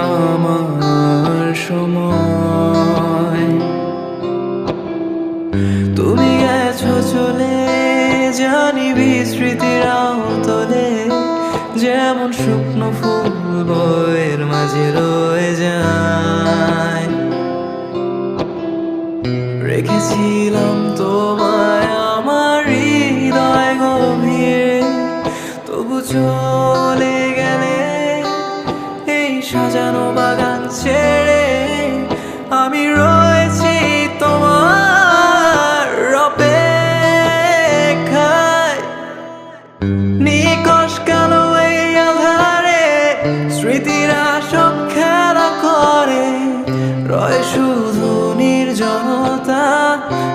আমার সময়। তুমি গেছো চলে, জানি বিস্মৃতিরাও তোলে, যেমন শুকনো ফুল বয়ের মাঝে রয়ে যায়। রেখেছিলাম তোমায় আমার হৃদয় গভীরে, তবু চলে গেলে এই সাজানো বাগান ছেড়ে। আমি রয়েছি তোমার অপেক্ষায়, নিকশ কালো এই আধারে স্মৃতিরা সব খেলা করে। রয় শুধু নির্জনতা,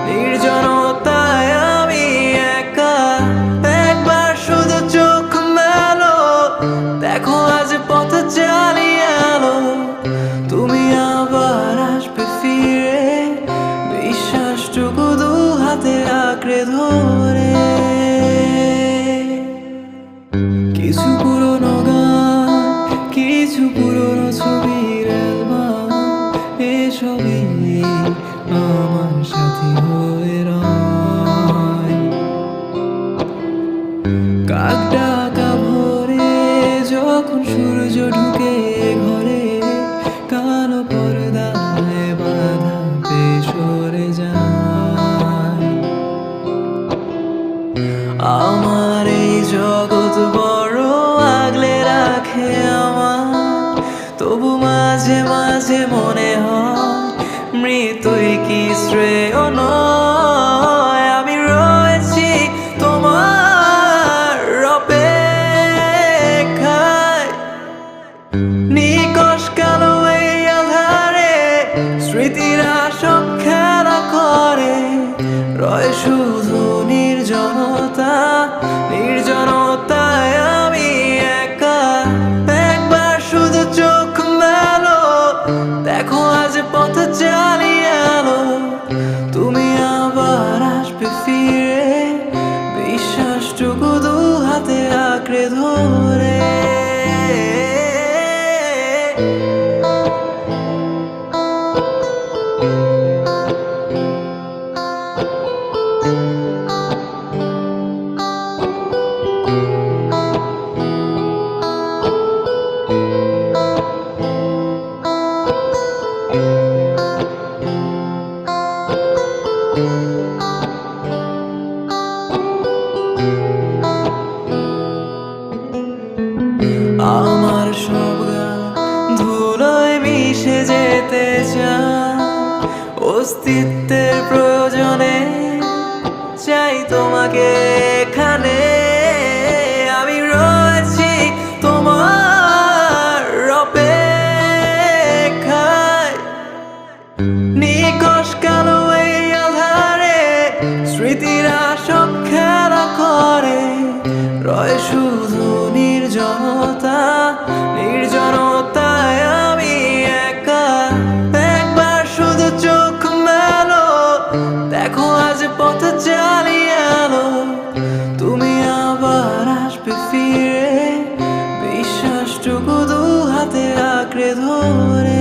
নির্জনতায় আমি একা। একবার শুধু চোখ মেলো, দেখো আজ পথ চালিয়ে এলো। তুমি আবার আসবে ফিরে, বিশ্বাসটুকু দু হাতে আঁকড়ে ধরে। কিছু পুরনো গান, কিছু পুরনো ছবির অ্যালবাম, এসবই আমার সাথী হয়ে রয়। কাক ডাকা ভোরে যখন সূর্য ঢুকে ঘরে, কালো পর্দায় বাধা পেয়ে সরে যায়। আমার এই জগৎ বড় আগলে রাখে আমার, তবু মাঝে মাঝে মনে হয় মৃত্যুই কি শ্রেয় নয়। আমি রয়েছি তোমার অপেক্ষায়, নিকশ কালো এই আধারে স্মৃতিরা সব খেলা করে। রয় শুধু নির্জনতা, নির্জনতায় আমি একা। একবার শুধু চোখ মেলো, দেখো আজ পথ চালিয়ে এলো। তুমি আবার আসবে ফিরে, বিশ্বাসটুকু দু হাতে আঁকড়ে ধরে। আমার সব গান ধুলোয় মিশে যেতে চায়, অস্তিত্বের প্রয়োজনে চাই তোমাকে এখানে। আমি রয়েছি তোমার অপেক্ষায়, নিকশ কালো এই আধারে স্মৃতিরা সব খেলা করে। রয় শুধু নির্জনতা, নির্জনতায় আমি একা। একবার শুধু চোখ মেলো, দেখো আজ পথ চালিয়ে এলো। তুমি আবার আসবে ফিরে, বিশ্বাসটুকু দু হাতে আঁকড়ে ধরে।